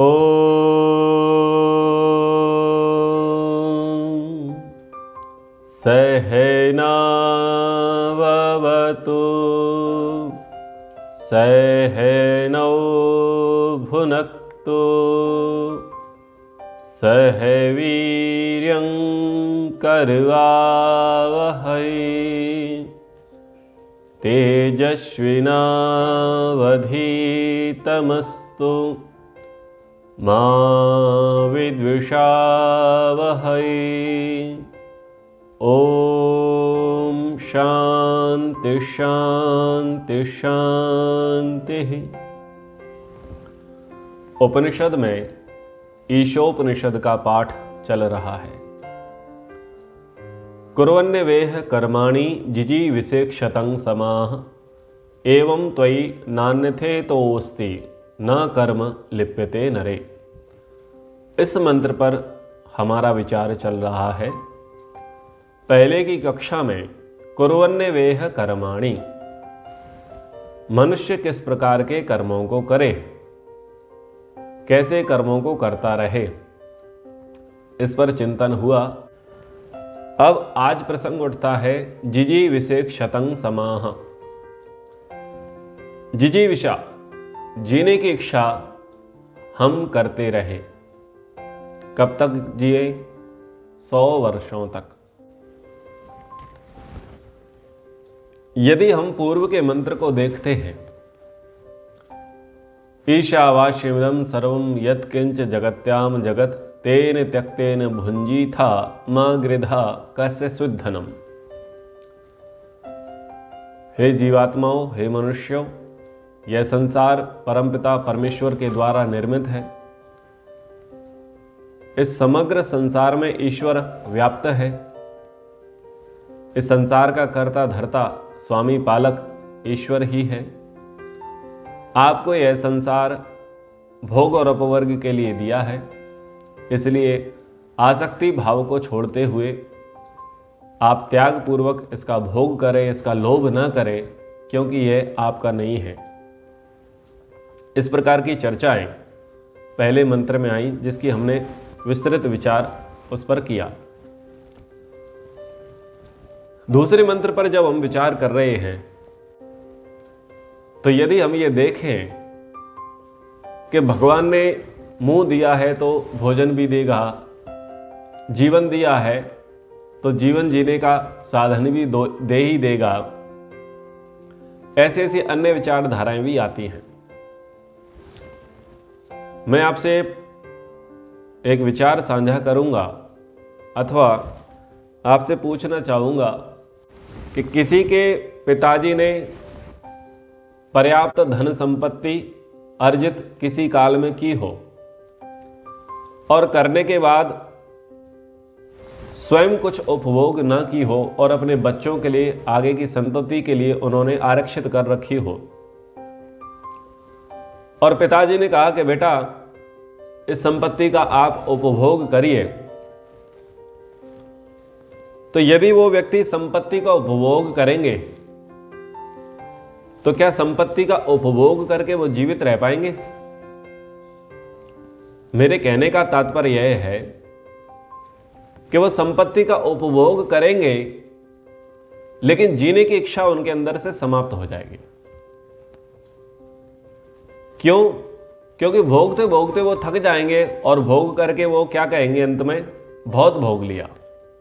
ॐ सहनाववतु सहनौ भुनक्तु सह वीर्यं करवावहै तेजस्विनावधीतमस्तु मा विद्विषावहै। ओम शांति शांति शांति। उपनिषद में ईशोपनिषद का पाठ चल रहा है। कुर्वन्यवेह कर्माणि जिजीविषेक्षतं समाह एवं त्वयि नान्यथेतोऽस्ति न कर्म लिप्यते नरे। इस मंत्र पर हमारा विचार चल रहा है। पहले की कक्षा में कुर्वन्यवेह कर्माणि, मनुष्य किस प्रकार के कर्मों को करे, कैसे कर्मों को करता रहे, इस पर चिंतन हुआ। अब आज प्रसंग उठता है जिजीविषेक्षतं समाह। जिजीविषा, जीने की इच्छा हम करते रहे। कब तक जिए? 100 वर्षों तक। यदि हम पूर्व के मंत्र को देखते हैं, ईशावास्यमिदं सर्वं यत्किंच जगत्याम जगत तेन त्यक्तेन भुंजीथा मा गृधा कस्य सुधनम। हे जीवात्माओं, हे मनुष्यों, यह संसार परमपिता परमेश्वर के द्वारा निर्मित है। इस समग्र संसार में ईश्वर व्याप्त है। इस संसार का कर्ता धर्ता स्वामी पालक ईश्वर ही है। आपको यह संसार भोग और अपवर्ग के लिए दिया है। इसलिए आसक्ति भाव को छोड़ते हुए आप त्याग पूर्वक इसका भोग करें, इसका लोभ न करें, क्योंकि यह आपका नहीं है। इस प्रकार की चर्चाएं पहले मंत्र में आई, जिसकी हमने विस्तृत विचार उस पर किया। दूसरे मंत्र पर जब हम विचार कर रहे हैं, तो यदि हम ये देखें कि भगवान ने मुंह दिया है तो भोजन भी देगा, जीवन दिया है तो जीवन जीने का साधन भी दे ही देगा, ऐसी ऐसी अन्य विचारधाराएं भी आती हैं। मैं आपसे एक विचार साझा करूंगा अथवा आपसे पूछना चाहूंगा कि किसी के पिताजी ने पर्याप्त धन संपत्ति अर्जित किसी काल में की हो और करने के बाद स्वयं कुछ उपभोग न की हो और अपने बच्चों के लिए, आगे की संतति के लिए उन्होंने आरक्षित कर रखी हो, और पिताजी ने कहा कि बेटा इस संपत्ति का आप उपभोग करिए, तो यदि वो व्यक्ति संपत्ति का उपभोग करेंगे तो क्या संपत्ति का उपभोग करके वो जीवित रह पाएंगे? मेरे कहने का तात्पर्य यह है कि वो संपत्ति का उपभोग करेंगे, लेकिन जीने की इच्छा उनके अंदर से समाप्त हो जाएगी। क्यों? क्योंकि भोगते भोगते वो थक जाएंगे और भोग करके वो क्या कहेंगे अंत में? बहुत भोग लिया,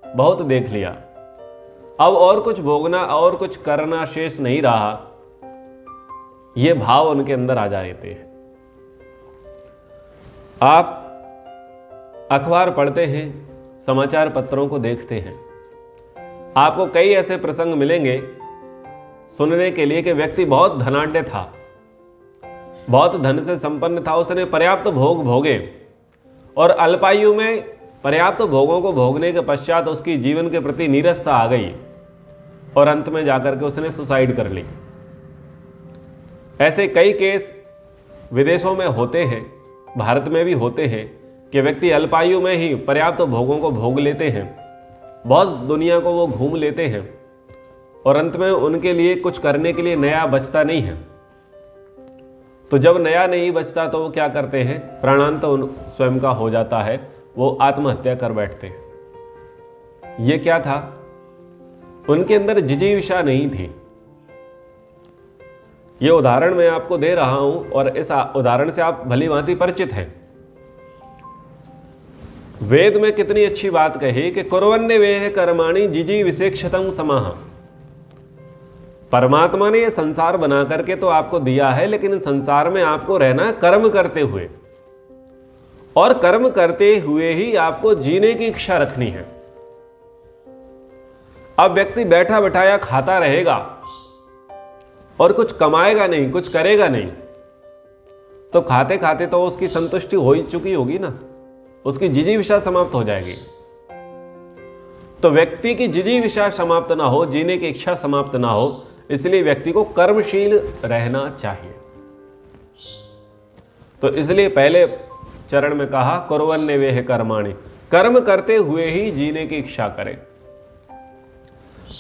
बहुत देख लिया, अब और कुछ भोगना और कुछ करना शेष नहीं रहा। ये भाव उनके अंदर आ जाते हैं। आप अखबार पढ़ते हैं, समाचार पत्रों को देखते हैं, आपको कई ऐसे प्रसंग मिलेंगे सुनने के लिए कि व्यक्ति बहुत धनाढ्य था, बहुत धन से संपन्न था, उसने पर्याप्त भोग भोगे और अल्पायु में पर्याप्त भोगों को भोगने के पश्चात उसकी जीवन के प्रति नीरसता आ गई और अंत में जाकर के उसने सुसाइड कर ली। ऐसे कई केस विदेशों में होते हैं, भारत में भी होते हैं कि व्यक्ति अल्पायु में ही पर्याप्त भोगों को भोग लेते हैं, बहुत दुनिया को वो घूम लेते हैं और अंत में उनके लिए कुछ करने के लिए नया बचता नहीं है। तो जब नया नहीं बचता तो वो क्या करते हैं, प्राणांत स्वयं का हो जाता है, वो आत्महत्या कर बैठते हैं। ये क्या था, उनके अंदर जिजीविषा नहीं थी। ये उदाहरण मैं आपको दे रहा हूं और इस उदाहरण से आप भली भांति परिचित हैं। वेद में कितनी अच्छी बात कही कि कुर्वन्ने वेह कर्माणि जिजी विशेक्षतम समाह। परमात्मा ने यह संसार बना करके तो आपको दिया है, लेकिन इस संसार में आपको रहना कर्म करते हुए, और कर्म करते हुए ही आपको जीने की इच्छा रखनी है। अब व्यक्ति बैठा बैठाया खाता रहेगा और कुछ कमाएगा नहीं, कुछ करेगा नहीं, तो खाते खाते तो उसकी संतुष्टि हो ही चुकी होगी ना, उसकी जिजीविषा समाप्त हो जाएगी। तो व्यक्ति की जिजीविषा समाप्त ना हो, जीने की इच्छा समाप्त ना हो, इसलिए व्यक्ति को कर्मशील रहना चाहिए। तो इसलिए पहले चरण में कहा कुर्वन्ने वेह कर्माणि, कर्म करते हुए ही जीने की इच्छा करें।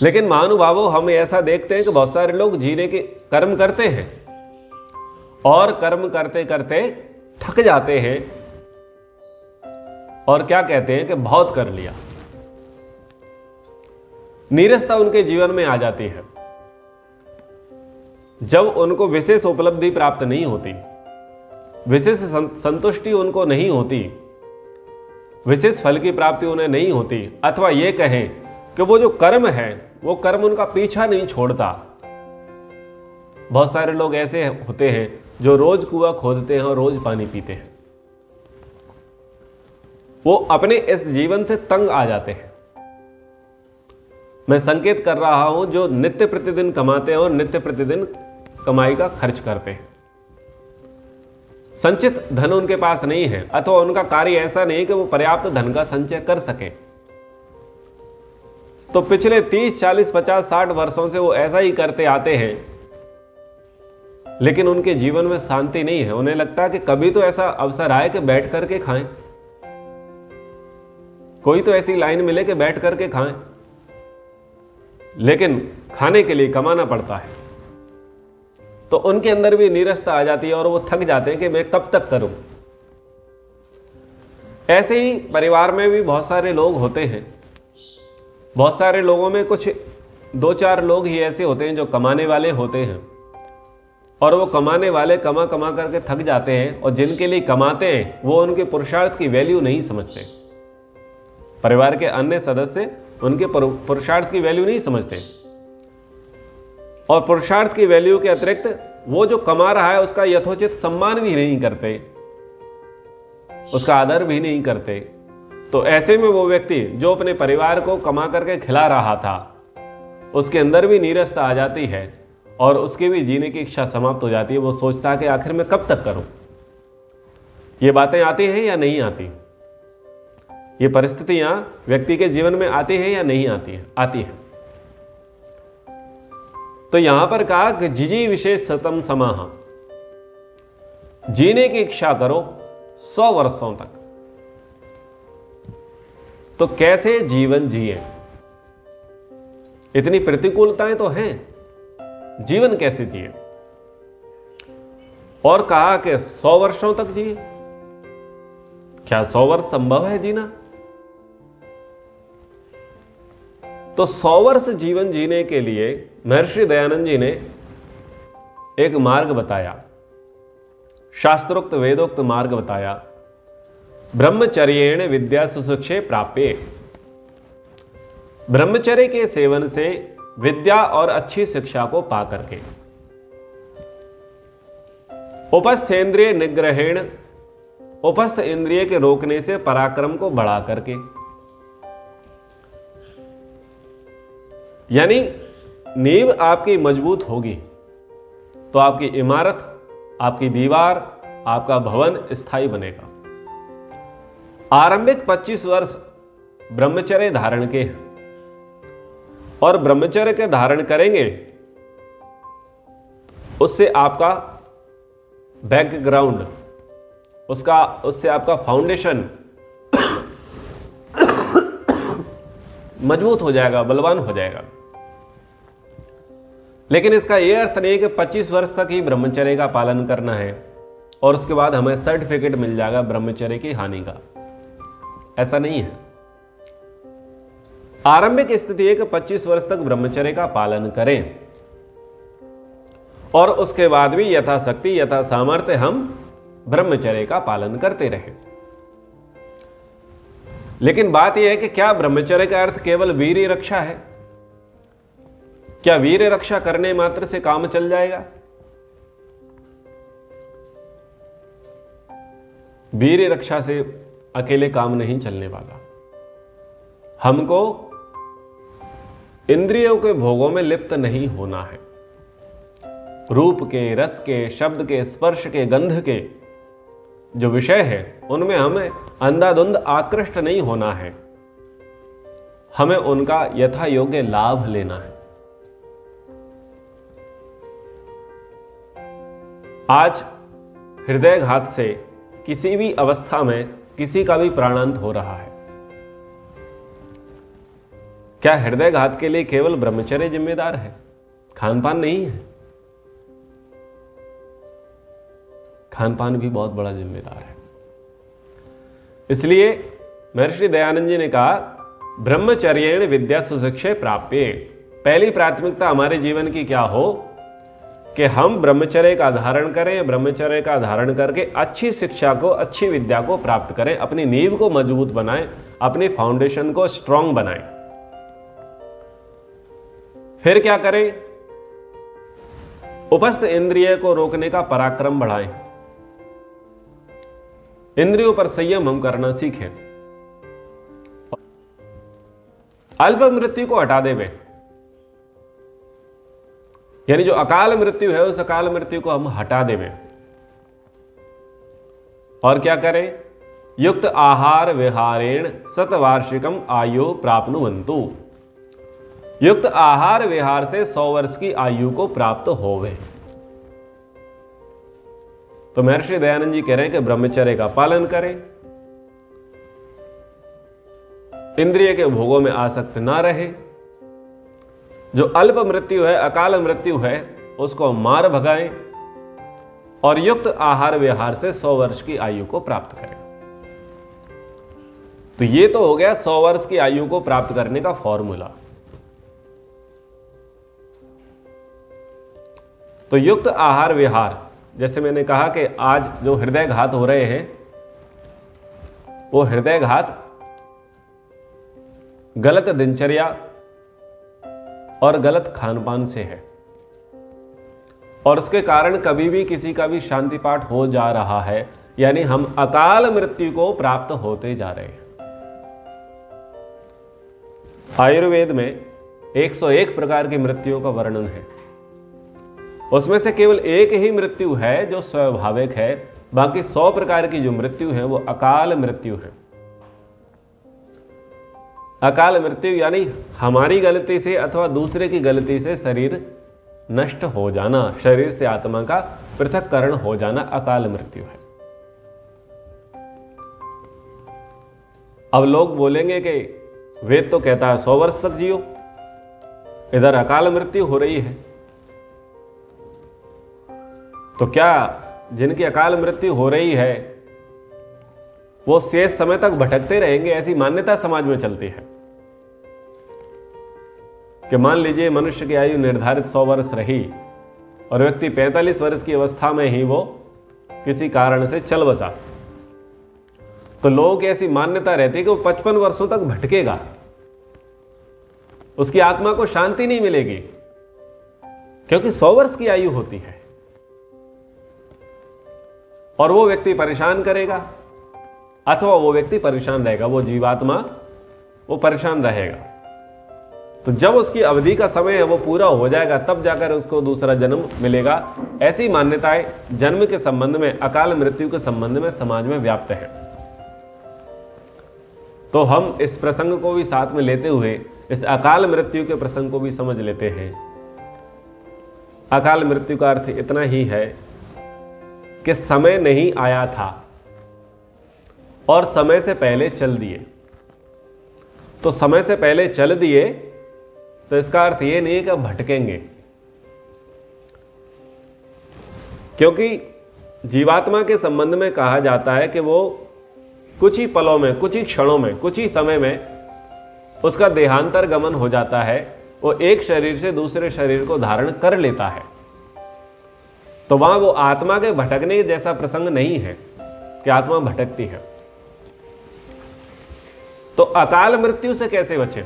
लेकिन महानुभावों, हम ऐसा देखते हैं कि बहुत सारे लोग जीने के कर्म करते हैं और कर्म करते करते थक जाते हैं और क्या कहते हैं कि बहुत कर लिया। नीरसता उनके जीवन में आ जाती है जब उनको विशेष उपलब्धि प्राप्त नहीं होती, विशेष संतुष्टि उनको नहीं होती, विशेष फल की प्राप्ति उन्हें नहीं होती, अथवा ये कहें कि वो जो कर्म है वो कर्म उनका पीछा नहीं छोड़ता। बहुत सारे लोग ऐसे होते हैं जो रोज कुआं खोदते हैं और रोज पानी पीते हैं, वो अपने इस जीवन से तंग आ जाते हैं। मैं संकेत कर रहा हूं जो नित्य प्रतिदिन कमाते हैं और नित्य प्रतिदिन कमाई का खर्च करते हैं। संचित धन उनके पास नहीं है, अथवा उनका कार्य ऐसा नहीं कि वो पर्याप्त धन का संचय कर सके। तो पिछले 30, 40, 50, 60 वर्षों से वो ऐसा ही करते आते हैं, लेकिन उनके जीवन में शांति नहीं है। उन्हें लगता है कि कभी तो ऐसा अवसर आए कि बैठ करके खाएं, कोई तो ऐसी लाइन मिले कि बैठ करके खाएं, लेकिन खाने के लिए कमाना पड़ता है। तो उनके अंदर भी नीरसता आ जाती है और वो थक जाते हैं कि मैं कब तक करूं। ऐसे ही परिवार में भी बहुत सारे लोग होते हैं। बहुत सारे लोगों में कुछ 2-4 लोग ही ऐसे होते हैं जो कमाने वाले होते हैं, और वो कमाने वाले कमा कमा करके थक जाते हैं, और जिनके लिए कमाते हैं वो उनके पुरुषार्थ की वैल्यू नहीं समझते। परिवार के अन्य सदस्य उनके पुरुषार्थ की वैल्यू नहीं समझते, और पुरुषार्थ की वैल्यू के अतिरिक्त वो जो कमा रहा है उसका यथोचित सम्मान भी नहीं करते, उसका आदर भी नहीं करते। तो ऐसे में वो व्यक्ति जो अपने परिवार को कमा करके खिला रहा था, उसके अंदर भी नीरसता आ जाती है और उसके भी जीने की इच्छा समाप्त हो जाती है। वो सोचता है कि आखिर मैं कब तक करूं। ये बातें आती हैं या नहीं आती? ये परिस्थितियां व्यक्ति के जीवन में आती हैं या नहीं आती हैं? आती हैं। तो यहां पर कहा कि जिजी विशेष सतम समाह, जीने की इच्छा करो 100 वर्षों तक। तो कैसे जीवन जिए? इतनी प्रतिकूलताएं तो हैं, जीवन कैसे जिए? और कहा कि 100 वर्षों तक जिए। क्या 100 वर्ष संभव है जीना? तो 100 वर्ष जीवन जीने के लिए महर्षि दयानंद जी ने एक मार्ग बताया, शास्त्रोक्त वेदोक्त मार्ग बताया। ब्रह्मचर्येण विद्या सुशिक्षे प्राप्ये, ब्रह्मचर्य के सेवन से विद्या और अच्छी शिक्षा को पा करके, उपस्थेंद्रिय निग्रहेण, उपस्थ इंद्रिय के रोकने से पराक्रम को बढ़ा करके, यानी नींव आपकी मजबूत होगी तो आपकी इमारत, आपकी दीवार, आपका भवन स्थायी बनेगा। आरंभिक 25 वर्ष ब्रह्मचर्य धारण के हैं, और ब्रह्मचर्य के धारण करेंगे उससे आपका बैकग्राउंड, उससे आपका फाउंडेशन मजबूत हो जाएगा, बलवान हो जाएगा। लेकिन इसका यह अर्थ नहीं है कि 25 वर्ष तक ही ब्रह्मचर्य का पालन करना है और उसके बाद हमें सर्टिफिकेट मिल जाएगा ब्रह्मचर्य की हानि का। ऐसा नहीं है। आरंभिक स्थिति है कि 25 वर्ष तक ब्रह्मचर्य का पालन करें और उसके बाद भी यथाशक्ति यथा सामर्थ्य हम ब्रह्मचर्य का पालन करते रहें। लेकिन बात यह है कि क्या ब्रह्मचर्य का अर्थ केवल वीर्य रक्षा है? क्या वीर्य रक्षा करने मात्र से काम चल जाएगा? वीर्य रक्षा से अकेले काम नहीं चलने वाला। हमको इंद्रियों के भोगों में लिप्त नहीं होना है। रूप के, रस के, शब्द के, स्पर्श के, गंध के जो विषय है उनमें हमें अंधाधुंध आकृष्ट नहीं होना है। हमें उनका यथा योग्य लाभ लेना है। आज हृदयघात से किसी भी अवस्था में किसी का भी प्राणांत हो रहा है। क्या हृदयघात के लिए केवल ब्रह्मचर्य जिम्मेदार है? खानपान नहीं है। खानपान भी बहुत बड़ा जिम्मेदार है। इसलिए महर्षि दयानंद जी ने कहा, ब्रह्मचर्येण विद्या सुशिक्षे प्राप्ये। पहली प्राथमिकता हमारे जीवन की क्या हो कि हम ब्रह्मचर्य का धारण करें, ब्रह्मचर्य का धारण करके अच्छी शिक्षा को, अच्छी विद्या को प्राप्त करें, अपनी नींव को मजबूत बनाएं, अपनी फाउंडेशन को स्ट्रांग बनाएं। फिर क्या करें? उपस्थ इंद्रिय को रोकने का पराक्रम बढ़ाएं। इंद्रियों पर संयम हम करना सीखें। अल्प मृत्यु को हटा देवे, यानी जो अकाल मृत्यु है उस अकाल मृत्यु को हम हटा देवे। और क्या करें? युक्त आहार विहारेण शतवार्षिकम आयु प्राप्नुवन्तु। युक्त आहार विहार से 100 वर्ष की आयु को प्राप्त होवे। तो महर्षि दयानंद जी कह रहे हैं कि ब्रह्मचर्य का पालन करें, इंद्रिय के भोगों में आसक्त ना रहे, जो अल्प मृत्यु है, अकाल मृत्यु है, उसको मार भगाएं और युक्त आहार विहार से 100 वर्ष की आयु को प्राप्त करें। तो ये तो हो गया 100 वर्ष की आयु को प्राप्त करने का फॉर्मूला। तो युक्त आहार विहार, जैसे मैंने कहा कि आज जो हृदयघात हो रहे हैं वो हृदयघात गलत दिनचर्या और गलत खानपान से है और उसके कारण कभी भी किसी का भी शांति पाठ हो जा रहा है, यानी हम अकाल मृत्यु को प्राप्त होते जा रहे हैं। आयुर्वेद में 101 प्रकार की मृत्युओं का वर्णन है। उसमें से केवल एक ही मृत्यु है जो स्वाभाविक है, बाकी 100 प्रकार की जो मृत्यु है वो अकाल मृत्यु है। अकाल मृत्यु यानी हमारी गलती से अथवा दूसरे की गलती से शरीर नष्ट हो जाना, शरीर से आत्मा का पृथक्करण हो जाना अकाल मृत्यु है। अब लोग बोलेंगे कि वेद तो कहता है 100 वर्ष तक जियो, इधर अकाल मृत्यु हो रही है, तो क्या जिनकी अकाल मृत्यु हो रही है वो शेष समय तक भटकते रहेंगे? ऐसी मान्यता समाज में चलती है कि मान लीजिए मनुष्य की आयु निर्धारित 100 वर्ष रही और व्यक्ति 45 वर्ष की अवस्था में ही वो किसी कारण से चल बसा, तो लोगों की ऐसी मान्यता रहती है कि वो 55 वर्षों तक भटकेगा, उसकी आत्मा को शांति नहीं मिलेगी, क्योंकि 100 वर्ष की आयु होती है और वो व्यक्ति परेशान करेगा अथवा वो व्यक्ति परेशान रहेगा, वो जीवात्मा वो परेशान रहेगा। तो जब उसकी अवधि का समय है वो पूरा हो जाएगा तब जाकर उसको दूसरा जन्म मिलेगा। ऐसी मान्यताएं जन्म के संबंध में, अकाल मृत्यु के संबंध में समाज में व्याप्त है। तो हम इस प्रसंग को भी साथ में लेते हुए इस अकाल मृत्यु के प्रसंग को भी समझ लेते हैं। अकाल मृत्यु का अर्थ इतना ही है कि समय नहीं आया था और समय से पहले चल दिए। तो समय से पहले चल दिए तो इसका अर्थ ये नहीं है कि भटकेंगे, क्योंकि जीवात्मा के संबंध में कहा जाता है कि वो कुछ ही पलों में, कुछ ही क्षणों में, कुछ ही समय में उसका देहांतर गमन हो जाता है, वो एक शरीर से दूसरे शरीर को धारण कर लेता है। तो वहां वो आत्मा के भटकने जैसा प्रसंग नहीं है कि आत्मा भटकती है। तो अकाल मृत्यु से कैसे बचे?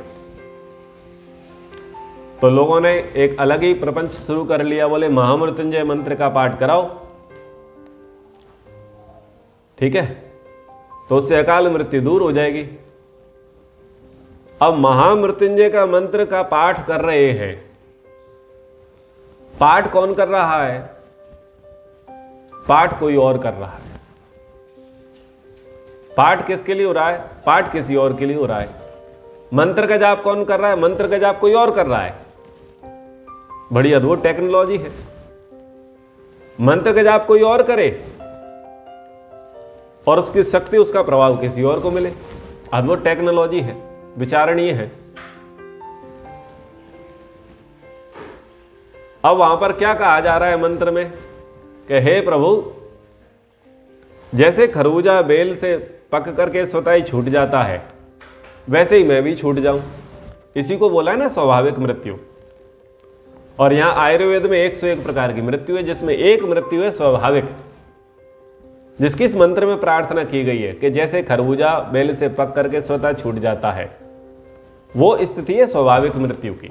तो लोगों ने एक अलग ही प्रपंच शुरू कर लिया, बोले महामृत्युंजय मंत्र का पाठ कराओ, ठीक है, तो उससे अकाल मृत्यु दूर हो जाएगी। अब महामृत्युंजय का मंत्र का पाठ कर रहे हैं, पाठ कौन कर रहा है? पाठ कोई और कर रहा है। पाठ किसके लिए हो रहा है? पाठ किसी और के लिए हो रहा है। मंत्र का जाप कौन कर रहा है? मंत्र का जाप कोई और कर रहा है। बड़ी अद्भुत टेक्नोलॉजी है। मंत्र का जाप कोई और करे और उसकी शक्ति, उसका प्रभाव किसी और को मिले। अद्भुत टेक्नोलॉजी है, विचारणीय है। अब वहां पर क्या कहा जा रहा है मंत्र में कि हे प्रभु, जैसे खरबूजा बेल से पक करके स्वतः ही छूट जाता है, वैसे ही मैं भी छूट जाऊं। इसी को बोला है ना स्वाभाविक मृत्यु। और यहां आयुर्वेद में 101 प्रकार की मृत्यु है, जिसमें एक मृत्यु है स्वाभाविक, जिसकी इस मंत्र में प्रार्थना की गई है कि जैसे खरबूजा बेल से पक करके स्वतः छूट जाता है, वो स्थिति है स्वाभाविक मृत्यु की।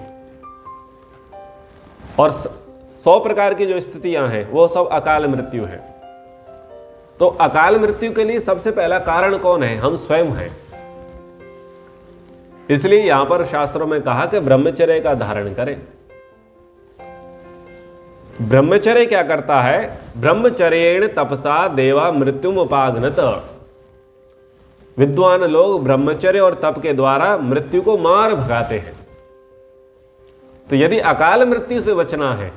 और 100 प्रकार की जो स्थितियां हैं वो सब अकाल मृत्यु है। तो अकाल मृत्यु के लिए सबसे पहला कारण कौन है? हम स्वयं हैं। इसलिए यहां पर शास्त्रों में कहा कि ब्रह्मचर्य का धारण करें। ब्रह्मचर्य क्या करता है? ब्रह्मचर्येण तपसा देवा मृत्युम उपाघ्नत। विद्वान लोग ब्रह्मचर्य और तप के द्वारा मृत्यु को मार भगाते हैं। तो यदि अकाल मृत्यु से बचना है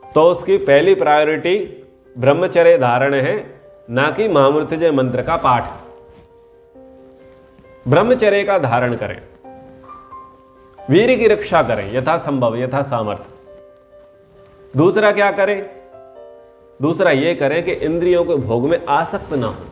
तो उसकी पहली प्रायोरिटी ब्रह्मचर्य धारण है, ना कि महामृत्युंजय मंत्र का पाठ। ब्रह्मचर्य का धारण करें, वीर की रक्षा करें यथासंभव, यथा सामर्थ्य। दूसरा क्या करें? दूसरा यह करें कि इंद्रियों के भोग में आसक्त ना हो।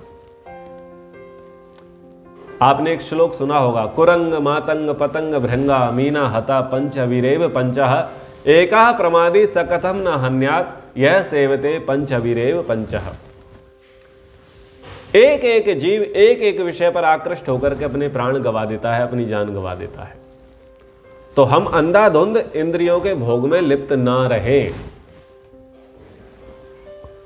आपने एक श्लोक सुना होगा, कुरंग मातंग पतंग भृंगा मीना हता पंच वीरेव पंचः एका प्रमादी सकथम न हन्यात यह सेवते पंच वीरेव पंचः। एक एक जीव एक एक विषय पर आकृष्ट होकर के अपने प्राण गवा देता है, अपनी जान गवा देता है। तो हम अंधाधुंध इंद्रियों के भोग में लिप्त ना रहे।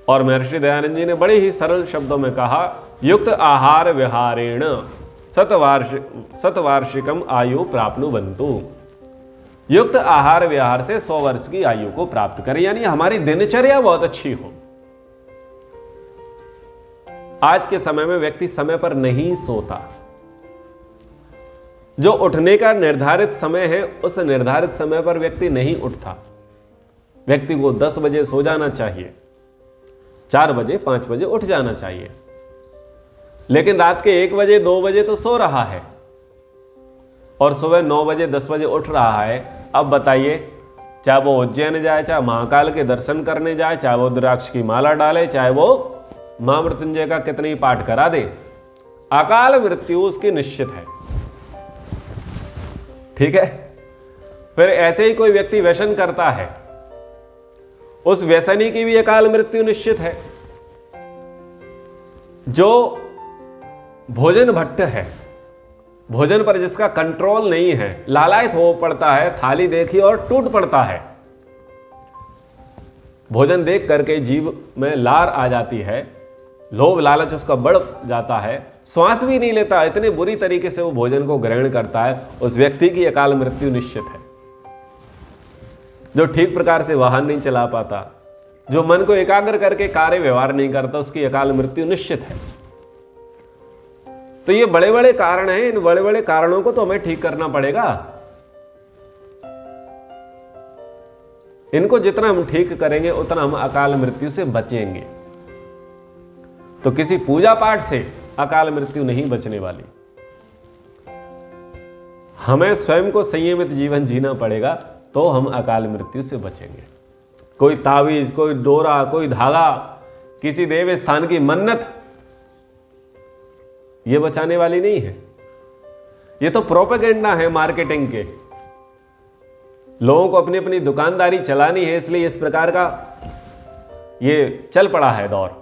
और महर्षि दयानंद जी ने बड़े ही सरल शब्दों में कहा, युक्त आहार विहारेण शतवार्षिकम आयु प्राप्नुवन्तु। युक्त आहार विहार से 100 वर्ष की आयु को प्राप्त करें, यानी हमारी दिनचर्या बहुत अच्छी हो। आज के समय में व्यक्ति समय पर नहीं सोता। जो उठने का निर्धारित समय है, उस निर्धारित समय पर व्यक्ति नहीं उठता। व्यक्ति को 10 बजे सो जाना चाहिए, 4 बजे 5 बजे उठ जाना चाहिए, लेकिन रात के 1 बजे 2 बजे तो सो रहा है और सुबह 9 बजे 10 बजे उठ रहा है। अब बताइए, चाहे वो उज्जैन जाए, चाहे महाकाल के दर्शन करने जाए, चाहे वो रुद्राक्ष की माला डाले, चाहे वो महामृत्युंजय का कितनी पाठ करा दे, अकाल मृत्यु उसकी निश्चित है। ठीक है। फिर ऐसे ही कोई व्यक्ति व्यसन करता है, उस व्यसनी की भी अकाल मृत्यु निश्चित है। जो भोजन भट्ट है, भोजन पर जिसका कंट्रोल नहीं है, लालायित हो पड़ता है, थाली देखी और टूट पड़ता है। भोजन देख करके जीव में लार आ जाती है, लोभ लालच उसका बढ़ जाता है, श्वास भी नहीं लेता, इतने बुरी तरीके से वो भोजन को ग्रहण करता है। उस व्यक्ति की अकाल मृत्यु निश्चित है। जो ठीक प्रकार से वाहन नहीं चला पाता, जो मन को एकाग्र करके कार्य व्यवहार नहीं करता, उसकी अकाल मृत्यु निश्चित है। तो ये बड़े बड़े कारण हैं, इन बड़े बड़े कारणों को तो हमें ठीक करना पड़ेगा। इनको जितना हम ठीक करेंगे उतना हम अकाल मृत्यु से बचेंगे। तो किसी पूजा पाठ से अकाल मृत्यु नहीं बचने वाली। हमें स्वयं को संयमित जीवन जीना पड़ेगा, तो हम अकाल मृत्यु से बचेंगे। कोई तावीज, कोई डोरा, कोई धागा, किसी देव स्थान की मन्नत, ये बचाने वाली नहीं है। ये तो प्रोपेगेंडा है मार्केटिंग के। लोगों को अपनी अपनी दुकानदारी चलानी है, इसलिए इस प्रकार का ये चल पड़ा है दौर।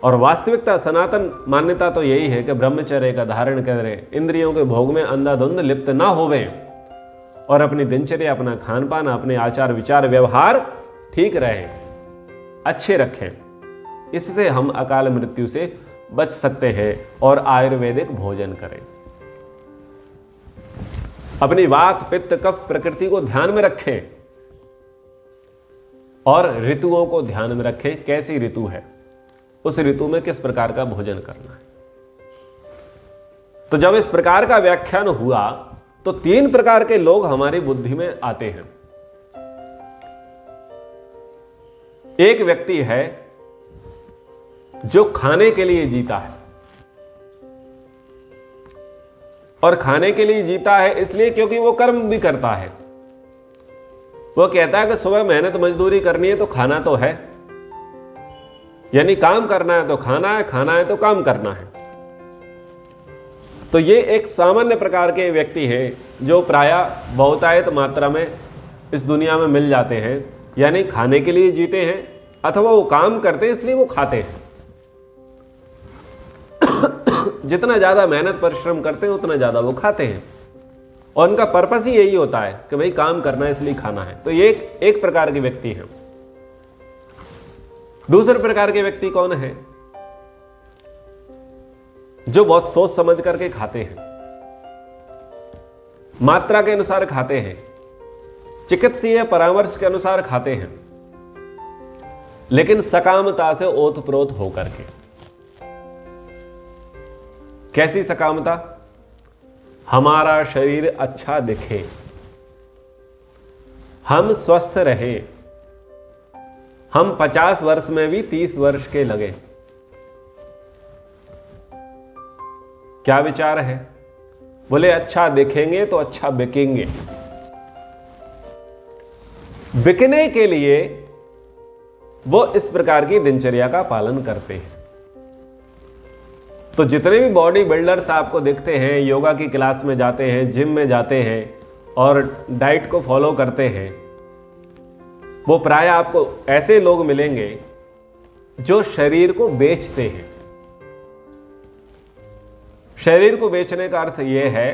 और वास्तविकता, सनातन मान्यता तो यही है कि ब्रह्मचर्य का धारण करें, इंद्रियों के भोग में अंधाधुंध लिप्त ना होवें और अपनी दिनचर्या, अपना खान पान, अपने आचार विचार व्यवहार ठीक रहे, अच्छे रखें। इससे हम अकाल मृत्यु से बच सकते हैं और आयुर्वेदिक भोजन करें। अपनी वात, पित्त, कफ प्रकृति को ध्यान में रखें और ऋतुओं को ध्यान में रखें। कैसी ऋतु है, उस ऋतु में किस प्रकार का भोजन करना है। तो जब इस प्रकार का व्याख्यान हुआ तो 3 प्रकार के लोग हमारी बुद्धि में आते हैं। एक व्यक्ति है जो खाने के लिए जीता है, और खाने के लिए जीता है इसलिए क्योंकि वो कर्म भी करता है। वो कहता है कि सुबह मेहनत मजदूरी करनी है तो खाना तो है, यानी काम करना है तो खाना है, खाना है तो काम करना है। तो ये एक सामान्य प्रकार के व्यक्ति हैं जो प्रायः बहुतायत मात्रा में इस दुनिया में मिल जाते हैं, यानी खाने के लिए जीते हैं अथवा वो काम करते हैं इसलिए वो खाते हैं। जितना ज्यादा मेहनत परिश्रम करते हैं उतना ज्यादा वो खाते हैं, और उनका पर्पस ही यही होता है कि भाई काम करना है इसलिए खाना है। तो ये एक प्रकार के व्यक्ति हैं। दूसरे प्रकार के व्यक्ति कौन है? जो बहुत सोच समझ करके खाते हैं, मात्रा के अनुसार खाते हैं, चिकित्सीय परामर्श के अनुसार खाते हैं, लेकिन सकामता से ओतप्रोत होकर के। कैसी सकामता? हमारा शरीर अच्छा दिखे, हम स्वस्थ रहे, हम 50 वर्ष में भी 30 वर्ष के लगे। क्या विचार है? बोले अच्छा दिखेंगे तो अच्छा बिकेंगे। बिकने के लिए वो इस प्रकार की दिनचर्या का पालन करते हैं। तो जितने भी बॉडी बिल्डर्स आपको दिखते हैं, योगा की क्लास में जाते हैं, जिम में जाते हैं और डाइट को फॉलो करते हैं, वो प्राय आपको ऐसे लोग मिलेंगे जो शरीर को बेचते हैं। शरीर को बेचने का अर्थ यह है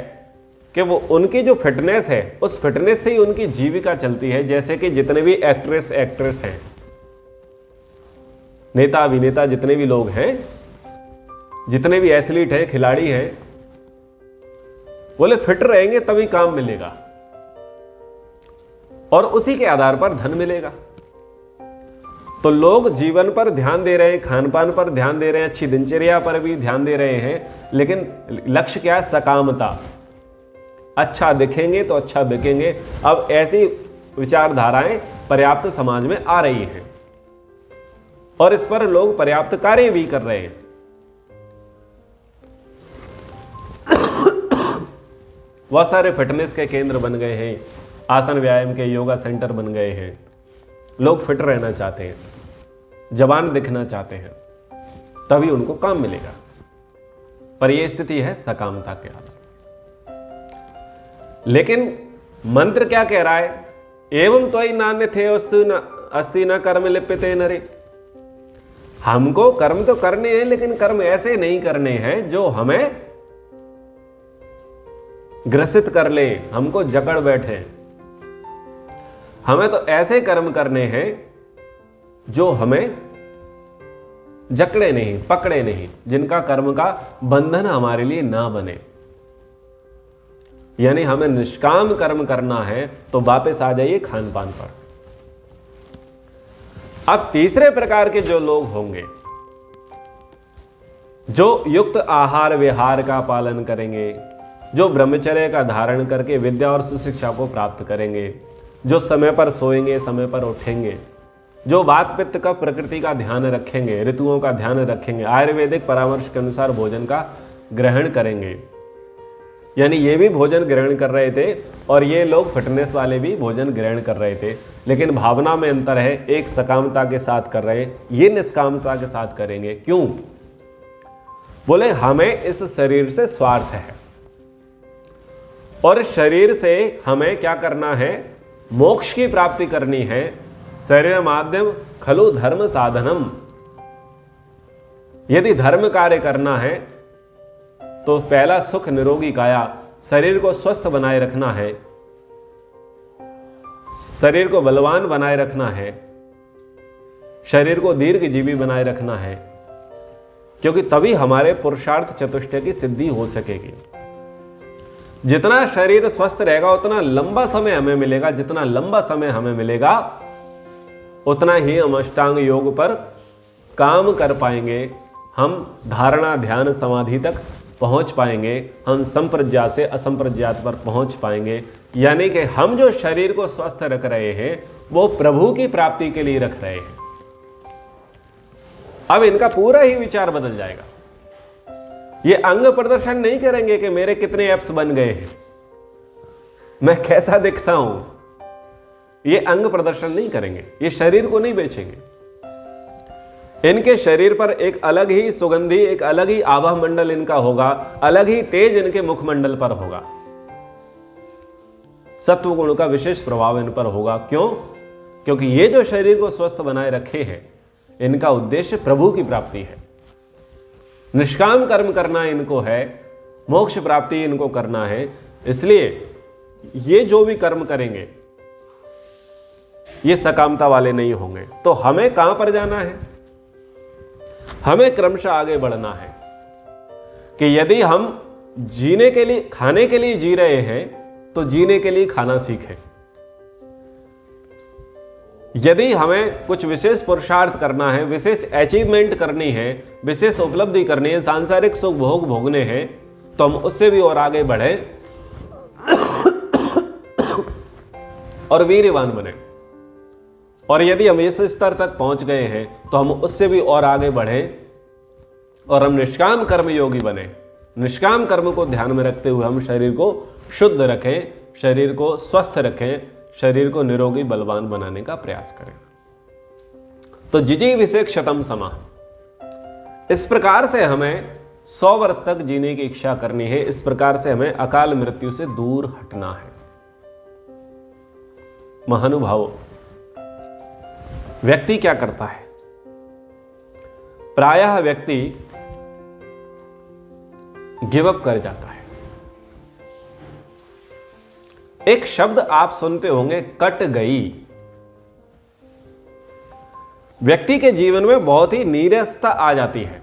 कि वो उनकी जो फिटनेस है, उस फिटनेस से ही उनकी जीविका चलती है। जैसे कि जितने भी एक्ट्रेस हैं, नेता अभिनेता जितने भी लोग हैं, जितने भी एथलीट हैं, खिलाड़ी हैं, बोले फिट रहेंगे तभी काम मिलेगा और उसी के आधार पर धन मिलेगा। तो लोग जीवन पर ध्यान दे रहे हैं, खान पान पर ध्यान दे रहे हैं, अच्छी दिनचर्या पर भी ध्यान दे रहे हैं, लेकिन लक्ष्य क्या है? सकामता। अच्छा दिखेंगे तो अच्छा बिकेंगे। अब ऐसी विचारधाराएं पर्याप्त समाज में आ रही हैं और इस पर लोग पर्याप्त कार्य भी कर रहे हैं। बहुत सारे फिटनेस के केंद्र बन गए हैं, आसन व्यायाम के योगा सेंटर बन गए हैं। लोग फिट रहना चाहते हैं, जवान दिखना चाहते हैं, तभी उनको काम मिलेगा। पर यह स्थिति है सकामता के आधार। लेकिन मंत्र क्या कह रहा है? एवं त्वयि नान्य थे अस्ति न कर्म लिप्यते नरे। हमको कर्म तो करने हैं, लेकिन कर्म ऐसे नहीं करने हैं जो हमें ग्रसित कर ले, हमको जकड़ बैठे। हमें तो ऐसे कर्म करने हैं जो हमें जकड़े नहीं, पकड़े नहीं, जिनका कर्म का बंधन हमारे लिए ना बने। यानी हमें निष्काम कर्म करना है। तो वापस आ जाइए खान पान पर। अब तीसरे प्रकार के जो लोग होंगे, जो युक्त आहार विहार का पालन करेंगे, जो ब्रह्मचर्य का धारण करके विद्या और सुशिक्षा को प्राप्त करेंगे, जो समय पर सोएंगे, समय पर उठेंगे, जो वात पित्त का प्रकृति का ध्यान रखेंगे, ऋतुओं का ध्यान रखेंगे, आयुर्वेदिक परामर्श के अनुसार भोजन का ग्रहण करेंगे, यानी ये भी भोजन ग्रहण कर रहे थे और ये लोग फिटनेस वाले भी भोजन ग्रहण कर रहे थे, लेकिन भावना में अंतर है। एक सकामता के साथ कर रहे हैं, ये निष्कामता के साथ करेंगे। क्यों? बोले हमें इस शरीर से स्वार्थ है और शरीर से हमें क्या करना है? मोक्ष की प्राप्ति करनी है। शरीर माध्यम खलु धर्म साधनम। यदि धर्म कार्य करना है तो पहला सुख निरोगी काया, शरीर को स्वस्थ बनाए रखना है, शरीर को बलवान बनाए रखना है, शरीर को दीर्घजीवी बनाए रखना है, क्योंकि तभी हमारे पुरुषार्थ चतुष्टय की सिद्धि हो सकेगी। जितना शरीर स्वस्थ रहेगा उतना लंबा समय हमें मिलेगा, जितना लंबा समय हमें मिलेगा उतना ही हम अष्टांग योग पर काम कर पाएंगे, हम धारणा ध्यान समाधि तक पहुंच पाएंगे, हम संप्रज्ञात से असंप्रज्ञात पर पहुंच पाएंगे। यानी कि हम जो शरीर को स्वस्थ रख रहे हैं वो प्रभु की प्राप्ति के लिए रख रहे हैं। अब इनका पूरा ही विचार बदल जाएगा। ये अंग प्रदर्शन नहीं करेंगे कि मेरे कितने एप्स बन गए हैं, मैं कैसा दिखता हूं। ये अंग प्रदर्शन नहीं करेंगे, ये शरीर को नहीं बेचेंगे। इनके शरीर पर एक अलग ही सुगंधी, एक अलग ही आभा मंडल इनका होगा, अलग ही तेज इनके मुखमंडल पर होगा, सत्व गुण का विशेष प्रभाव इन पर होगा। क्यों? क्योंकि ये जो शरीर को स्वस्थ बनाए रखे हैं इनका उद्देश्य प्रभु की प्राप्ति है, निष्काम कर्म करना इनको है, मोक्ष प्राप्ति इनको करना है। इसलिए ये जो भी कर्म करेंगे ये सकामता वाले नहीं होंगे। तो हमें कहां पर जाना है? हमें क्रमशः आगे बढ़ना है कि यदि हम जीने के लिए, खाने के लिए जी रहे हैं तो जीने के लिए खाना सीखें। यदि हमें कुछ विशेष पुरुषार्थ करना है, विशेष अचीवमेंट करनी है, विशेष उपलब्धि करनी है, सांसारिक सुख भोग भोगने हैं, तो हम उससे भी और आगे बढ़े और वीर्यवान बने। और यदि हम इस स्तर तक पहुंच गए हैं तो हम उससे भी और आगे बढ़े और हम निष्काम कर्म योगी बने। निष्काम कर्म को ध्यान में रखते हुए हम शरीर को शुद्ध रखें, शरीर को स्वस्थ रखें, शरीर को निरोगी बलवान बनाने का प्रयास करें। तो जिजी विषय क्षतम समा, इस प्रकार से हमें 100 वर्ष तक जीने की इच्छा करनी है। इस प्रकार से हमें अकाल मृत्यु से दूर हटना है। महानुभावों, व्यक्ति क्या करता है? प्रायः व्यक्ति गिव अप कर जाता है। एक शब्द आप सुनते होंगे, कट गई। व्यक्ति के जीवन में बहुत ही नीरसता आ जाती है।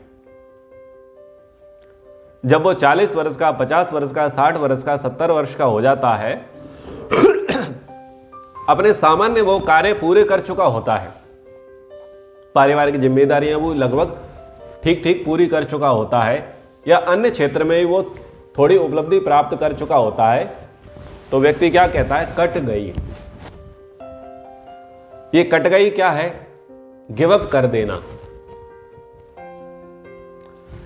जब वो 40 वर्ष का, 50 वर्ष का, 60 वर्ष का, 70 वर्ष का हो जाता है, अपने सामान्य वो कार्य पूरे कर चुका होता है, पारिवारिक जिम्मेदारियां वो लगभग ठीक ठीक पूरी कर चुका होता है, या अन्य क्षेत्र में वो थोड़ी उपलब्धि प्राप्त कर चुका होता है, तो व्यक्ति क्या कहता है? कट गई। ये कट गई क्या है? गिव अप कर देना।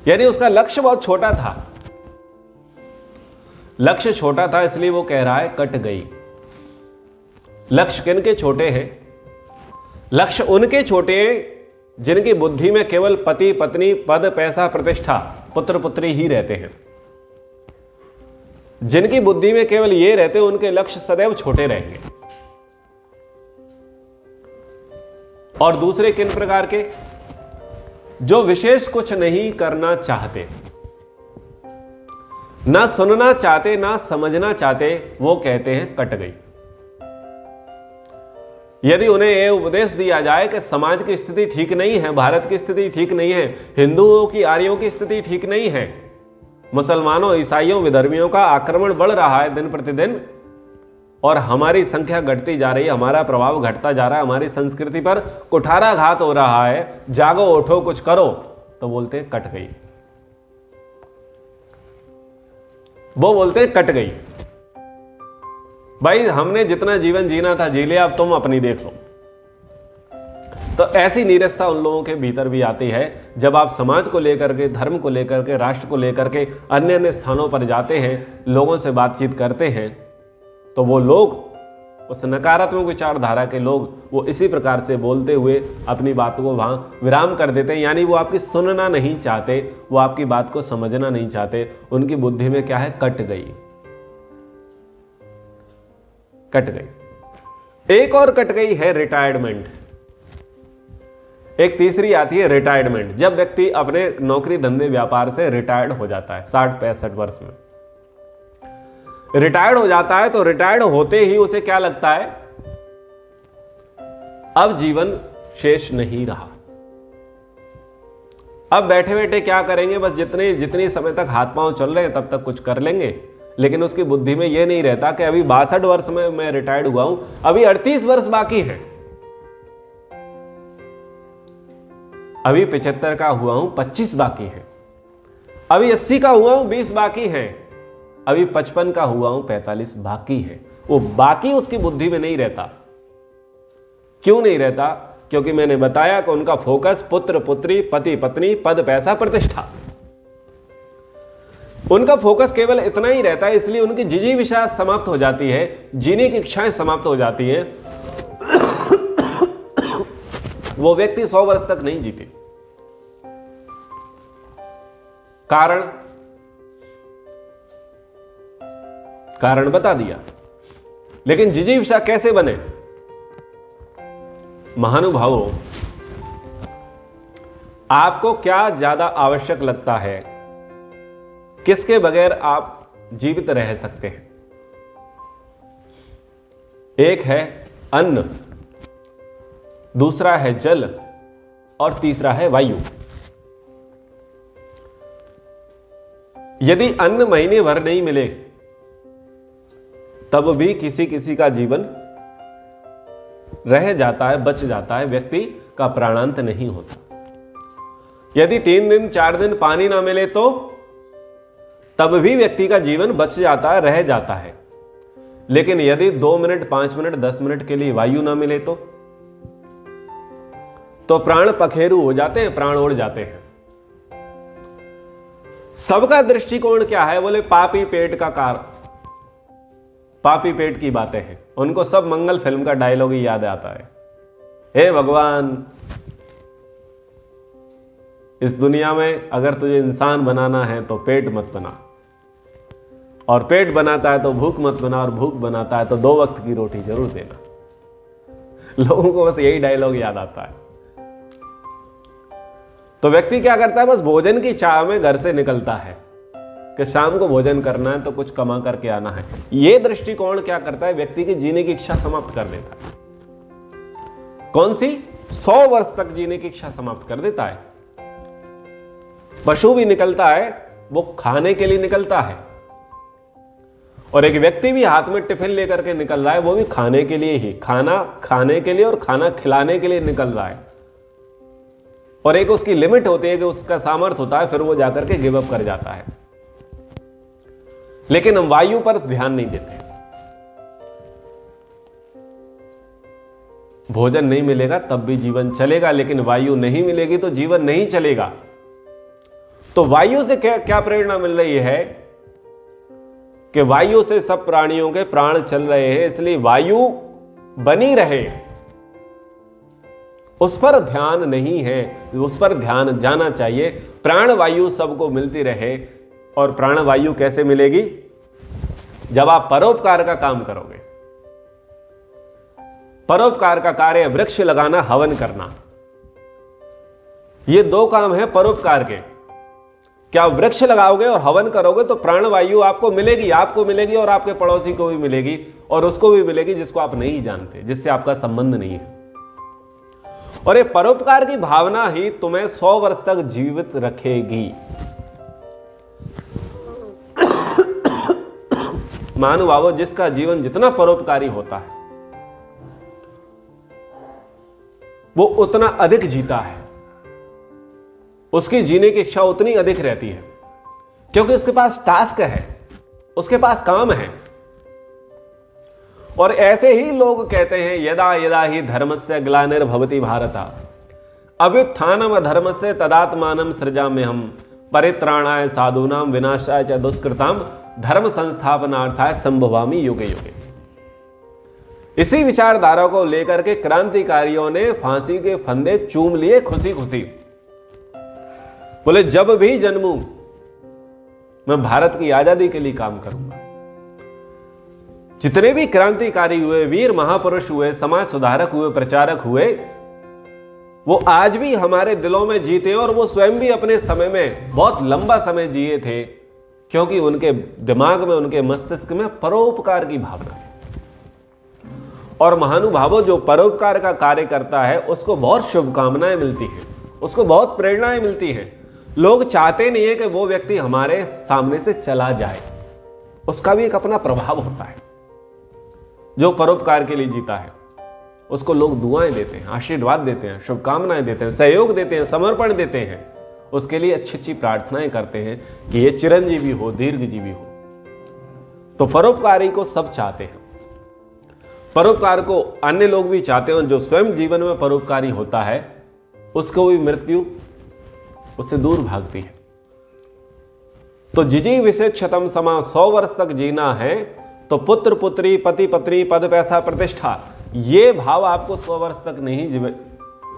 यानी उसका लक्ष्य बहुत छोटा था, लक्ष्य छोटा था इसलिए वो कह रहा है कट गई। लक्ष्य किनके छोटे हैं? लक्ष्य उनके छोटे हैं जिनकी बुद्धि में केवल पति पत्नी, पद पैसा प्रतिष्ठा, पुत्र पुत्री ही रहते हैं। जिनकी बुद्धि में केवल ये रहते हैं उनके लक्ष्य सदैव छोटे रहेंगे। और दूसरे किन प्रकार के? जो विशेष कुछ नहीं करना चाहते, ना सुनना चाहते, ना समझना चाहते, वो कहते हैं कट गई। यदि उन्हें यह उपदेश दिया जाए कि समाज की स्थिति ठीक नहीं है, भारत की स्थिति ठीक नहीं है, हिंदुओं की, आर्यों की स्थिति ठीक नहीं है, मुसलमानों, ईसाइयों, विधर्मियों का आक्रमण बढ़ रहा है दिन प्रतिदिन और हमारी संख्या घटती जा रही है, हमारा प्रभाव घटता जा रहा है, हमारी संस्कृति पर कुठाराघात हो रहा है, जागो उठो कुछ करो, तो बोलते हैं कट गई। वो बोलते हैं कट गई। भाई हमने जितना जीवन जीना था जी लिया, अब तुम अपनी देख लो। तो ऐसी नीरसता उन लोगों के भीतर भी आती है। जब आप समाज को लेकर के, धर्म को लेकर के, राष्ट्र को लेकर के अन्य अन्य स्थानों पर जाते हैं, लोगों से बातचीत करते हैं, तो वो लोग, उस नकारात्मक विचारधारा के लोग, वो इसी प्रकार से बोलते हुए अपनी बातों को वहां विराम कर देते हैं। यानी वो आपकी सुनना नहीं चाहते, वो आपकी बात को समझना नहीं चाहते। उनकी बुद्धि में क्या है, कट गई, कट गई। एक और कट गई है रिटायरमेंट। एक तीसरी आती है रिटायरमेंट, जब व्यक्ति अपने नौकरी धंधे व्यापार से रिटायर्ड हो जाता है 60-65 वर्ष में रिटायर्ड हो जाता है। तो रिटायर्ड होते ही उसे क्या लगता है, अब जीवन शेष नहीं रहा, अब बैठे बैठे क्या करेंगे, बस जितनी समय तक हाथ पांव चल रहे हैं तब तक कुछ कर लेंगे। लेकिन उसकी बुद्धि में यह नहीं रहता कि अभी 62 वर्ष में मैं रिटायर्ड हुआ हूं, अभी 38 वर्ष बाकी है, अभी 75 का हुआ हूं, 25 बाकी है, अभी 80 का हुआ हूं, 20 बाकी है, अभी 55 का हुआ हूं, 45 बाकी है। वो बाकी उसकी बुद्धि में नहीं रहता। क्यों नहीं रहता? क्योंकि मैंने बताया कि उनका फोकस पुत्र पुत्री, पति पत्नी, पद पैसा, प्रतिष्ठा, उनका फोकस केवल इतना ही रहता है। इसलिए उनकी जिजीविषा समाप्त हो जाती है, जीने की इच्छाएं समाप्त हो जाती हैं। वो व्यक्ति 100 वर्ष तक नहीं जीते। कारण बता दिया। लेकिन जिजीविषा कैसे बने? महानुभावों, आपको क्या ज्यादा आवश्यक लगता है, किसके बगैर आप जीवित रह सकते हैं? एक है अन्न, दूसरा है जल और तीसरा है वायु। यदि अन्न महीने भर नहीं मिले तब भी किसी किसी का जीवन रह जाता है, बच जाता है, व्यक्ति का प्राणांत नहीं होता। यदि 3 दिन 4 दिन पानी ना मिले तो तब भी व्यक्ति का जीवन बच जाता है, रह जाता है। लेकिन यदि 2 मिनट, 5 मिनट, 10 मिनट के लिए वायु ना मिले तो प्राण पखेरु हो जाते हैं, प्राण उड़ जाते हैं। सबका दृष्टिकोण क्या है? बोले पापी पेट का पापी पेट की बातें हैं। उनको सब मंगल फिल्म का डायलॉग ही याद आता है, हे भगवान, इस दुनिया में अगर तुझे इंसान बनाना है तो पेट मत बना, और पेट बनाता है तो भूख मत बना, और भूख बनाता है तो 2 वक्त की रोटी जरूर देना। लोगों को बस यही डायलॉग याद आता है। तो व्यक्ति क्या करता है, बस भोजन की चाह में घर से निकलता है कि शाम को भोजन करना है तो कुछ कमा करके आना है। यह दृष्टिकोण क्या करता है, व्यक्ति की जीने की इच्छा समाप्त कर देता है। कौन सी? 100 वर्ष तक जीने की इच्छा समाप्त कर देता है। पशु भी निकलता है, वो खाने के लिए निकलता है, और एक व्यक्ति भी हाथ में टिफिन लेकर के निकल रहा है, वो भी खाने के लिए ही, खाना खाने के लिए और खाना खिलाने के लिए निकल रहा है। और एक उसकी लिमिट होती है कि उसका सामर्थ्य होता है, फिर वो जाकर के गिव अप कर जाता है। लेकिन हम वायु पर ध्यान नहीं देते। भोजन नहीं मिलेगा तब भी जीवन चलेगा, लेकिन वायु नहीं मिलेगी तो जीवन नहीं चलेगा। तो वायु से क्या प्रेरणा मिल रही है कि वायु से सब प्राणियों के प्राण चल रहे हैं, इसलिए वायु बनी रहे, उस पर ध्यान नहीं है, उस पर ध्यान जाना चाहिए। प्राण वायु सबको मिलती रहे। और प्राण वायु कैसे मिलेगी? जब आप परोपकार का काम करोगे। परोपकार का कार्य, वृक्ष लगाना, हवन करना, ये 2 काम है परोपकार के। क्या वृक्ष लगाओगे और हवन करोगे तो प्राण वायु आपको मिलेगी और आपके पड़ोसी को भी मिलेगी, और उसको भी मिलेगी जिसको आप नहीं जानते, जिससे आपका संबंध नहीं है। और ये परोपकार की भावना ही तुम्हें 100 वर्ष तक जीवित रखेगी। महानुभावों, जिसका जीवन जितना परोपकारी होता है वो उतना अधिक जीता है, उसकी जीने की इच्छा उतनी अधिक रहती है, क्योंकि उसके पास टास्क है, उसके पास काम है। और ऐसे ही लोग कहते हैं, यदा यदा ही धर्मस्य ग्लानिर्भवति भारत, अभ्युत्थानम धर्म से तदात्मानम सृजा में हम परित्राणाय साधूनाम विनाशाय च दुष्कृताम धर्म संस्थापनार्थाय संभवामि युगे युगे। इसी विचारधारा को लेकर के क्रांतिकारियों ने फांसी के फंदे चूम लिए खुशी खुशी। बोले जब भी जन्मूं मैं भारत की आजादी के लिए काम करूंगा। जितने भी क्रांतिकारी हुए, वीर महापुरुष हुए, समाज सुधारक हुए, प्रचारक हुए, वो आज भी हमारे दिलों में जीते हैं। और वो स्वयं भी अपने समय में बहुत लंबा समय जिए थे, क्योंकि उनके दिमाग में, उनके मस्तिष्क में परोपकार की भावना है। और महानुभावों, जो परोपकार का कार्य करता है उसको बहुत शुभकामनाएं मिलती हैं, उसको बहुत प्रेरणाएं मिलती हैं। लोग चाहते नहीं है कि वो व्यक्ति हमारे सामने से चला जाए, उसका भी एक अपना प्रभाव होता है। जो परोपकार के लिए जीता है उसको लोग दुआएं देते हैं, आशीर्वाद देते हैं, शुभकामनाएं देते हैं, सहयोग देते हैं, समर्पण देते हैं, उसके लिए अच्छी अच्छी प्रार्थनाएं करते हैं कि ये चिरंजीवी हो, दीर्घजीवी हो। तो परोपकारी को सब चाहते हैं, परोपकार को अन्य लोग भी चाहते हैं। जो स्वयं जीवन में परोपकारी होता है उसको भी मृत्यु उससे दूर भागती है। तो जिजी विशेषतम समा 100 वर्ष तक जीना है तो पुत्र पुत्री, पति पत्नी, पद पैसा, प्रतिष्ठा, ये भाव आपको 100 वर्ष तक नहीं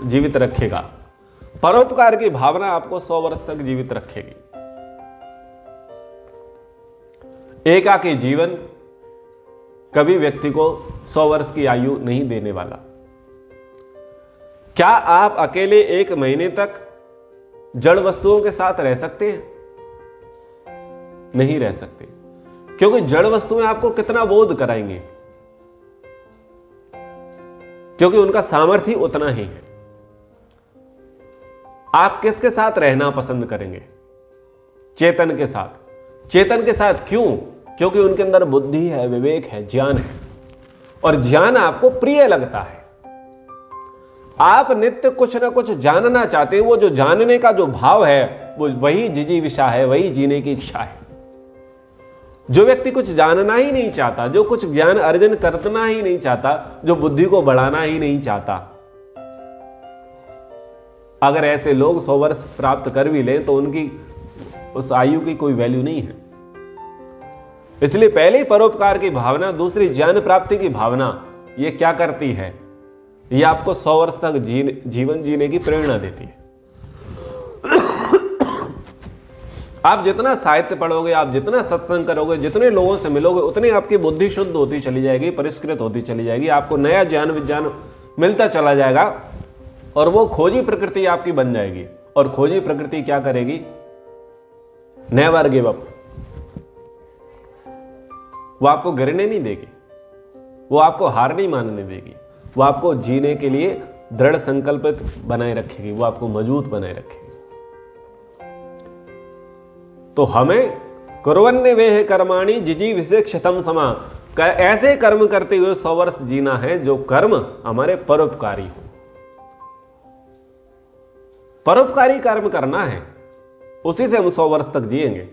जीवित रखेगा। परोपकार की भावना आपको 100 वर्ष तक जीवित रखेगी। एकाकी जीवन कभी व्यक्ति को 100 वर्ष की आयु नहीं देने वाला। क्या आप अकेले 1 महीने तक जड़ वस्तुओं के साथ रह सकते हैं? नहीं रह सकते, क्योंकि जड़ वस्तुएं आपको कितना बोध कराएंगे, क्योंकि उनका सामर्थ्य उतना ही है। आप किसके साथ रहना पसंद करेंगे? चेतन के साथ। चेतन के साथ क्यों? क्योंकि उनके अंदर बुद्धि है, विवेक है, ज्ञान है, और ज्ञान आपको प्रिय लगता है। आप नित्य कुछ ना कुछ जानना चाहते हैं। वो जो जानने का जो भाव है वो वही जिजीविषा है, वही जीने की इच्छा है। जो व्यक्ति कुछ जानना ही नहीं चाहता, जो कुछ ज्ञान अर्जन करना ही नहीं चाहता, जो बुद्धि को बढ़ाना ही नहीं चाहता, अगर ऐसे लोग 100 वर्ष प्राप्त कर भी लें तो उनकी उस आयु की कोई वैल्यू नहीं है। इसलिए पहले परोपकार की भावना, दूसरी ज्ञान प्राप्ति की भावना, ये क्या करती है? ये आपको 100 वर्ष तक जीवन जीने की प्रेरणा देती है। आप जितना साहित्य पढ़ोगे, आप जितना सत्संग करोगे, जितने लोगों से मिलोगे, उतनी आपकी बुद्धि शुद्ध होती चली जाएगी, परिष्कृत होती चली जाएगी, आपको नया ज्ञान विज्ञान मिलता चला जाएगा, और वो खोजी प्रकृति आपकी बन जाएगी। और खोजी प्रकृति क्या करेगी? Never give up. वो आपको गिरने नहीं देगी, वो आपको हार नहीं मानने देगी, वो आपको जीने के लिए दृढ़ संकल्पित बनाए रखेगी, वो आपको मजबूत बनाए रखेगी। तो हमें कुर्वन्ने वेह कर्माणि जिजी विशेषतम समा, ऐसे कर्म करते हुए 100 वर्ष जीना है जो कर्म हमारे परोपकारी हो। परोपकारी कर्म करना है, उसी से हम 100 वर्ष तक जिएंगे।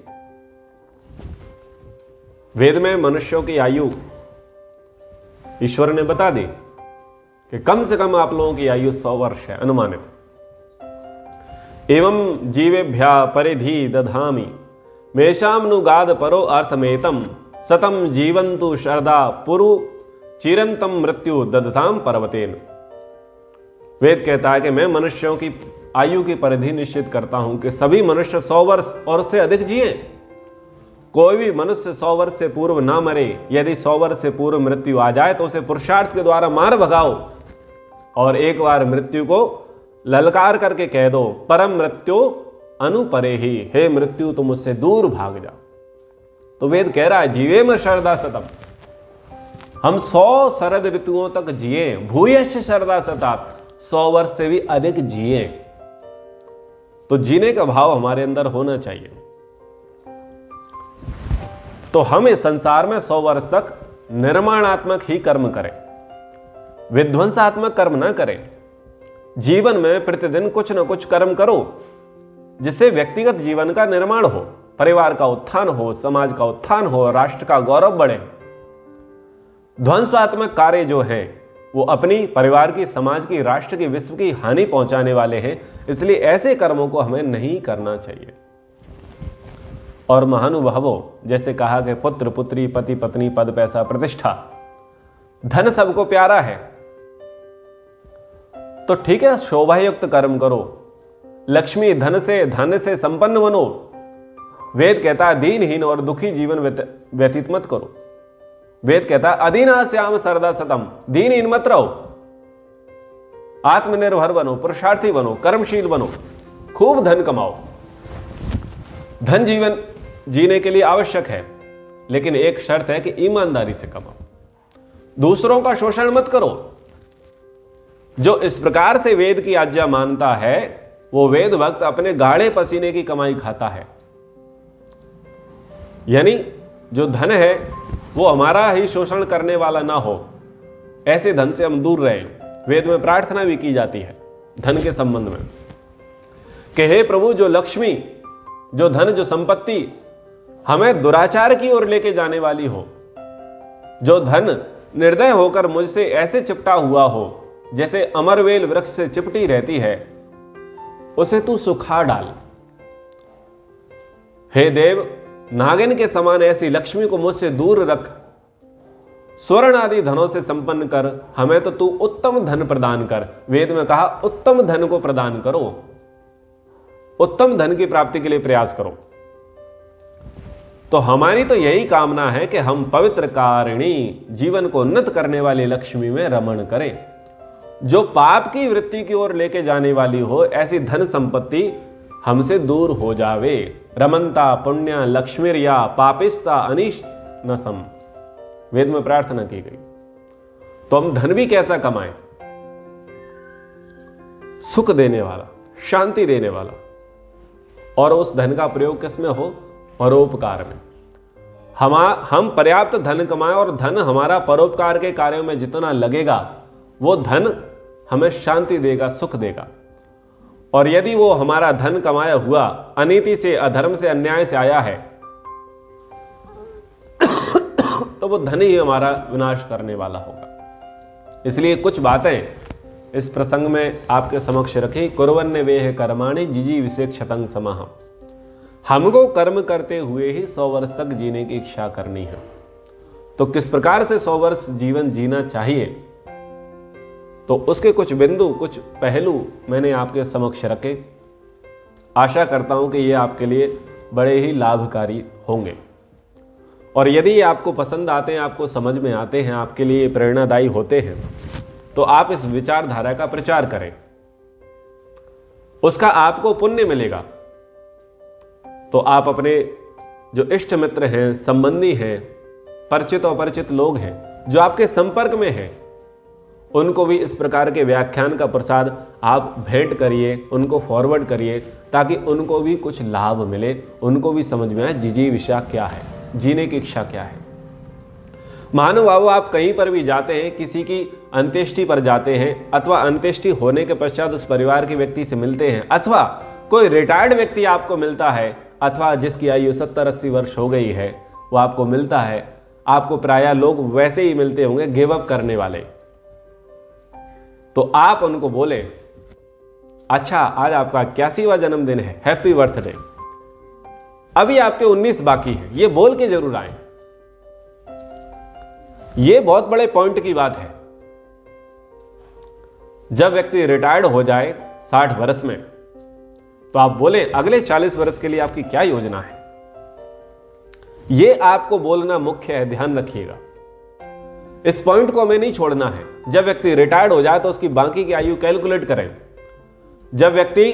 वेद में मनुष्यों की आयु ईश्वर ने बता दी कि कम से कम आप लोगों की आयु 100 वर्ष है अनुमानित। एवं जीवेभ्या परिधि दधामि मेषाम नुगाद परो अर्थमेतम सतम जीवंतु शरदा पुरु चिरंतम मृत्यु ददताम पर्वतेन। वेद कहता है कि मैं मनुष्यों की आयु की परिधि निश्चित करता हूं कि सभी मनुष्य 100 वर्ष और उससे अधिक जिए। कोई भी मनुष्य 100 वर्ष से पूर्व ना मरे। यदि 100 वर्ष से पूर्व मृत्यु आ जाए तो उसे पुरुषार्थ के द्वारा मार भगाओ, और एक बार मृत्यु को ललकार करके कह दो, परम मृत्यु अनुपरे ही, हे मृत्यु तुम मुझसे दूर भाग जा। तो वेद कह रहा है जीवेम शरदा शतम, हम 100 शरद ऋतुओं तक जिए। भूयश्च शरदा शतात, 100 वर्ष से भी अधिक जिए। तो जीने का भाव हमारे अंदर होना चाहिए। तो हम इस संसार में 100 वर्ष तक निर्माणात्मक ही कर्म करें, विध्वंसात्मक कर्म ना करें। जीवन में प्रतिदिन कुछ न कुछ कर्म करो जिससे व्यक्तिगत जीवन का निर्माण हो, परिवार का उत्थान हो, समाज का उत्थान हो, राष्ट्र का गौरव बढ़े। ध्वंसात्मक कार्य जो है वो अपनी, परिवार की, समाज की, राष्ट्र की, विश्व की हानि पहुंचाने वाले हैं। इसलिए ऐसे कर्मों को हमें नहीं करना चाहिए। और महानुभावों, जैसे कहा कि पुत्र पुत्री, पति पत्नी, पद पैसा, प्रतिष्ठा, धन सबको प्यारा है, तो ठीक है, शोभायुक्त कर्म करो, लक्ष्मी धन से संपन्न बनो। वेद कहता है दीनहीन और दुखी जीवन व्यतीत मत करो। वेद कहता है अदीना श्याम सरदा सतम, दीनहीन मत रहो, आत्मनिर्भर बनो, पुरुषार्थी बनो, कर्मशील बनो, खूब धन कमाओ। धन जीवन जीने के लिए आवश्यक है, लेकिन एक शर्त है कि ईमानदारी से कमाओ, दूसरों का शोषण मत करो। जो इस प्रकार से वेद की आज्ञा मानता है, वो वेद भक्त अपने गाढ़े पसीने की कमाई खाता है। यानी जो धन है वो हमारा ही शोषण करने वाला ना हो, ऐसे धन से हम दूर रहें। वेद में प्रार्थना भी की जाती है धन के संबंध में कि हे प्रभु, जो लक्ष्मी, जो धन, जो संपत्ति हमें दुराचार की ओर लेके जाने वाली हो, जो धन निर्दय होकर मुझसे ऐसे चिपटा हुआ हो जैसे अमरवेल वृक्ष से चिपटी रहती है, उसे तू सुखा डाल। हे देव, नागिन के समान ऐसी लक्ष्मी को मुझसे दूर रख, स्वर्ण आदि धनों से संपन्न कर, हमें तो तू उत्तम धन प्रदान कर। वेद में कहा उत्तम धन को प्रदान करो, उत्तम धन की प्राप्ति के लिए प्रयास करो। तो हमारी तो यही कामना है कि हम पवित्र कारिणी, जीवन को उन्नत करने वाली लक्ष्मी में रमण करें, जो पाप की वृत्ति की ओर लेके जाने वाली हो, ऐसी धन संपत्ति हमसे दूर हो जावे। रमंता पुण्य लक्ष्मीर्या पापिस्ता अनिश नसम, वेद में प्रार्थना की गई। तो हम धन भी कैसा कमाएं? सुख देने वाला, शांति देने वाला, और उस धन का प्रयोग किसमें हो? परोपकार में। हम पर्याप्त धन कमाएं और धन हमारा परोपकार के कार्यों में जितना लगेगा, वो धन हमें शांति देगा, सुख देगा। और यदि वो हमारा धन कमाया हुआ अनीति से, अधर्म से, अन्याय से आया है, तो वो धन ही हमारा विनाश करने वाला होगा। इसलिए कुछ बातें इस प्रसंग में आपके समक्ष रखी। कुर्वन्य वेह कर्माणि जिजी विषेक्षतंग समाह, हमको कर्म करते हुए ही 100 वर्ष तक जीने की इच्छा करनी है। तो किस प्रकार से 100 वर्ष जीवन जीना चाहिए, तो उसके कुछ बिंदु, कुछ पहलू मैंने आपके समक्ष रखे। आशा करता हूं कि ये आपके लिए बड़े ही लाभकारी होंगे, और यदि आपको पसंद आते हैं, आपको समझ में आते हैं, आपके लिए प्रेरणादायी होते हैं, तो आप इस विचारधारा का प्रचार करें, उसका आपको पुण्य मिलेगा। तो आप अपने जो इष्ट मित्र हैं, संबंधी हैं, परिचित और अपरिचित लोग हैं जो आपके संपर्क में हैं, उनको भी इस प्रकार के व्याख्यान का प्रसाद आप भेंट करिए, उनको फॉरवर्ड करिए, ताकि उनको भी कुछ लाभ मिले, उनको भी समझ में आए जिजीविषा क्या है, जीने की इच्छा क्या है। महानुभावों, आप कहीं पर भी जाते हैं, किसी की अंत्येष्टि पर जाते हैं, अथवा अंत्येष्टि होने के पश्चात उस परिवार के व्यक्ति से मिलते हैं, अथवा कोई रिटायर्ड व्यक्ति आपको मिलता है, अथवा जिसकी आयु 70-80 वर्ष हो गई है, वो आपको मिलता है। आपको प्रायः लोग वैसे ही मिलते होंगे, गिव अप करने वाले। तो आप उनको बोले, अच्छा आज आपका 81वां जन्मदिन है, हैप्पी बर्थडे, अभी आपके 19 बाकी हैं, ये बोल के जरूर आए। ये बहुत बड़े पॉइंट की बात है। जब व्यक्ति रिटायर्ड हो जाए 60 वर्ष में, तो आप बोले अगले 40 वर्ष के लिए आपकी क्या योजना है। यह आपको बोलना मुख्य है, ध्यान रखिएगा। इस पॉइंट को हमें नहीं छोड़ना है। जब व्यक्ति रिटायर्ड हो जाए तो उसकी बाकी की आयु कैलकुलेट करें। जब व्यक्ति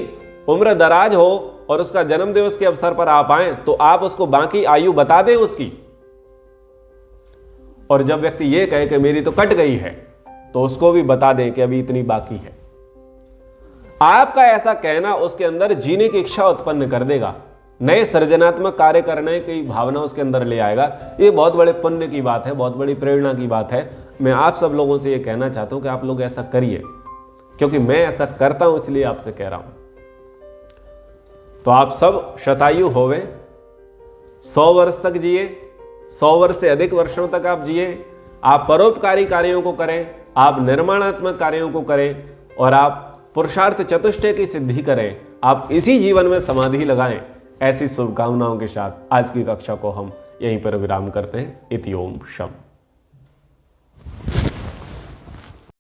उम्र दराज हो और उसका जन्मदिवस के अवसर पर आप आए, तो आप उसको बाकी आयु बता दें उसकी। और जब व्यक्ति ये कहे कि मेरी तो कट गई है, तो उसको भी बता दें कि अभी इतनी बाकी है। आपका ऐसा कहना उसके अंदर जीने की इच्छा उत्पन्न कर देगा, नए सृजनात्मक कार्य करने की भावना उसके अंदर ले आएगा। ये बहुत बड़े पुण्य की बात है, बहुत बड़ी प्रेरणा की बात है। मैं आप सब लोगों से ये कहना चाहता हूं कि आप लोग ऐसा करिए, क्योंकि मैं ऐसा करता हूं, इसलिए आपसे कह रहा हूं। तो आप सब शतायु होवे, 100 वर्ष तक जिए, 100 वर्ष से अधिक वर्षों तक आप जिए। आप परोपकारी कार्यों को करें, आप निर्माणात्मक कार्यों को करें और आप पुरुषार्थ चतुष्टय की सिद्धि करें, आप इसी जीवन में समाधि लगाएं। ऐसी शुभकामनाओं के साथ आज की कक्षा को हम यहीं पर विराम करते हैं। इति ओम शम।